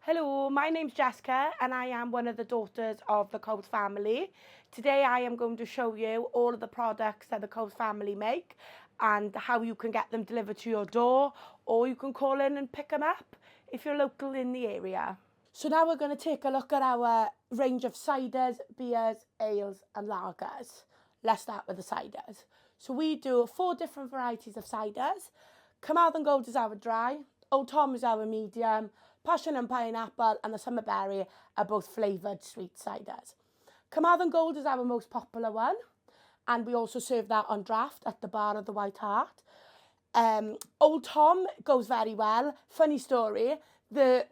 Hello, my name's Jessica and I am one of the daughters of the Coles family. Today I am going to show you all of the products that the Coles family make and how you can get them delivered to your door, or you can call in and pick them up if you're local in the area. So now we're going to take a look at our range of ciders, beers, ales and lagers. Let's start with the ciders. So we do 4 different varieties of ciders. Carmarthen Gold is our dry, Old Tom is our medium, Passion and Pineapple and the Summer Berry are both flavoured sweet ciders. Carmarthen Gold is our most popular one, and we also serve that on draft at the bar of the White Hart. Old Tom goes very well. Funny story, the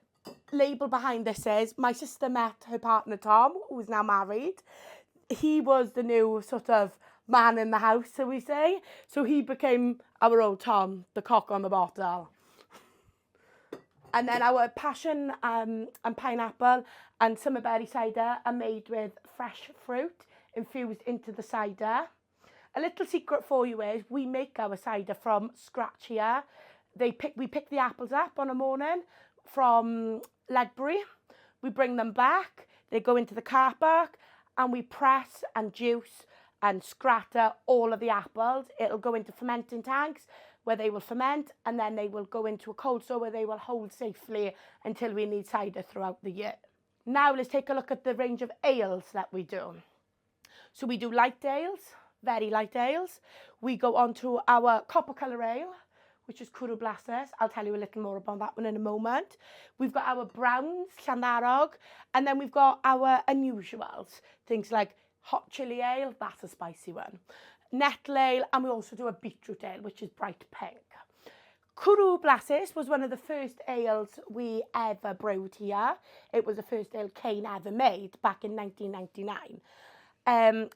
label behind this is my sister met her partner Tom, who is now married. He was the new sort of man in the house, so we say. So he became our Old Tom, the cock on the bottle. And then our Passion and Pineapple and Summer Berry cider are made with fresh fruit infused into the cider. A little secret for you is we make our cider from scratch here. We pick the apples up on a morning from Ledbury. We bring them back. They go into the car park and we press and juice and scratter all of the apples. It'll go into fermenting tanks where they will ferment, and then they will go into a cold store where they will hold safely until we need cider throughout the year. Now let's take a look at the range of ales that we do. So we do light ales, very light ales. We go on to our copper colour ale, which is Cwrw Blasus. I'll tell you a little more about that one in a moment. We've got our browns, Llandarog, and then we've got our unusuals, things like hot chili ale, that's a spicy one. Nettle ale, and we also do a beetroot ale, which is bright pink. Cwrw Blasus was one of the first ales we ever brewed here. It was the first ale Cain ever made back in 1999.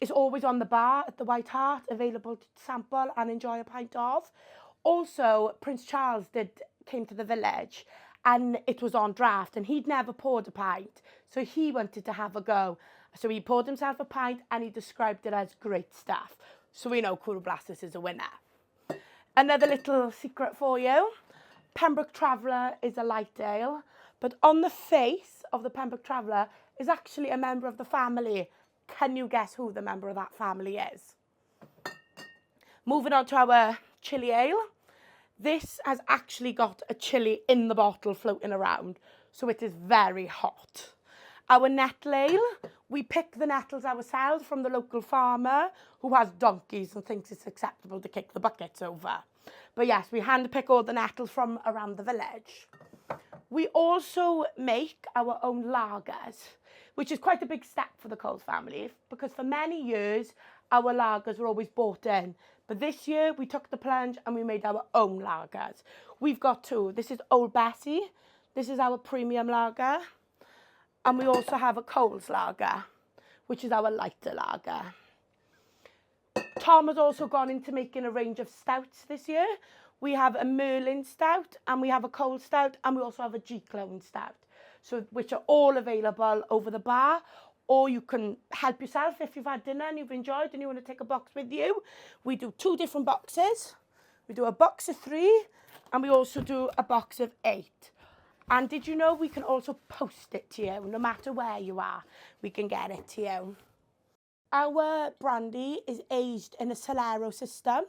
It's always on the bar at the White Hart, available to sample and enjoy a pint of. Also, Prince Charles came to the village and it was on draft and he'd never poured a pint, so he wanted to have a go. So he poured himself a pint and he described it as great stuff. So we know Cwrw Blasus is a winner. Another little secret for you. Pembroke Traveller is a light ale, but on the face of the Pembroke Traveller is actually a member of the family. Can you guess who the member of that family is? Moving on to our chili ale. This has actually got a chili in the bottle floating around, so it is very hot. Our nettle ale, we pick the nettles ourselves from the local farmer who has donkeys and thinks it's acceptable to kick the buckets over. But yes, we hand pick all the nettles from around the village. We also make our own lagers, which is quite a big step for the Coles family because for many years our lagers were always bought in. But this year we took the plunge and we made our own lagers. We've got 2. This is Old Bessie. This is our premium lager. And we also have a Coles lager, which is our lighter lager. Tom has also gone into making a range of stouts this year. We have a Merlin stout and we have a Coles stout and we also have a G-Clone stout, so which are all available over the bar, or you can help yourself if you've had dinner and you've enjoyed and you want to take a box with you. We do 2 different boxes. We do a box of 3 and we also do a box of 8. And did you know we can also post it to you? No matter where you are, we can get it to you. Our brandy is aged in a Solero system.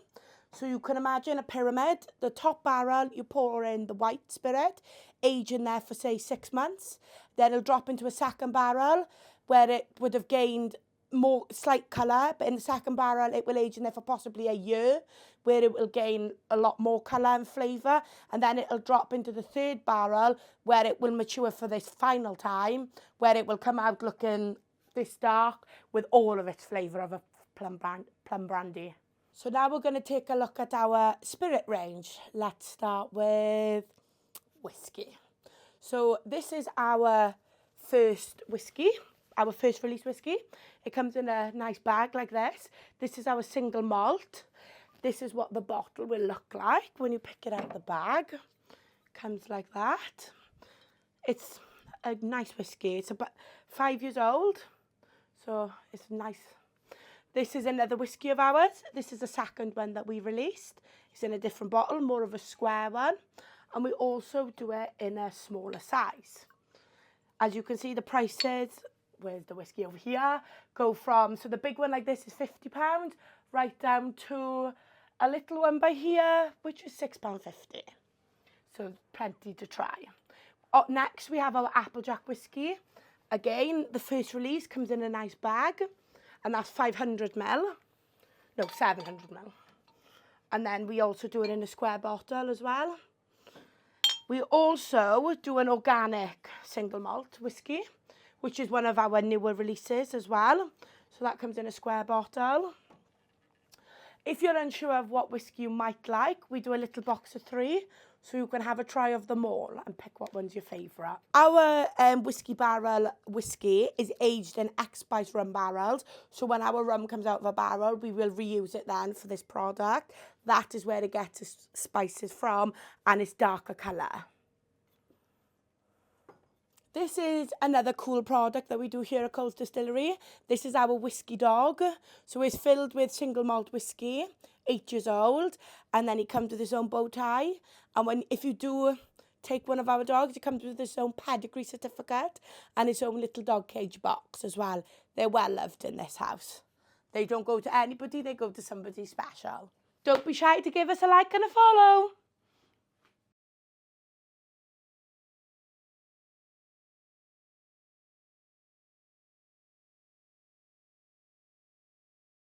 So you can imagine a pyramid. The top barrel, you pour in the white spirit, age in there for say 6 months. Then it'll drop into a second barrel where it would have gained more slight colour, but in the second barrel it will age in there for possibly a year, where it will gain a lot more colour and flavour, and then it'll drop into the third barrel where it will mature for this final time, where it will come out looking this dark with all of its flavour of a plum brandy. So now we're going to take a look at our spirit range. Let's start with whiskey. So this is our first whiskey. Our first release whiskey. It comes in a nice bag like this. This is our single malt. This is what the bottle will look like when you pick it out of the bag. It comes like that. It's a nice whiskey. It's about 5 years old, so it's nice. This is another whiskey of ours. This is the second one that we released. It's in a different bottle, more of a square one. And we also do it in a smaller size. As you can see, the prices, where's the whiskey over here, go from, so the big one like this is £50, right down to a little one by here, which is £6.50. So plenty to try. Up next, we have our Applejack whiskey. Again, the first release comes in a nice bag, and that's 500ml. No, 700ml. And then we also do it in a square bottle as well. We also do an organic single malt whiskey, which is one of our newer releases as well. So that comes in a square bottle. If you're unsure of what whiskey you might like, we do a little box of 3, so you can have a try of them all and pick what one's your favourite. Our whiskey barrel whiskey is aged in ex-spice rum barrels, so when our rum comes out of a barrel, we will reuse it then for this product. That is where it gets its spices from, and it's darker colour. This is another cool product that we do here at Coles Distillery. This is our whiskey dog. So it's filled with single malt whiskey, 8 years old, and then he comes with his own bow tie. And if you do take one of our dogs, it comes with his own pedigree certificate and his own little dog cage box as well. They're well loved in this house. They don't go to anybody, they go to somebody special. Don't be shy to give us a like and a follow.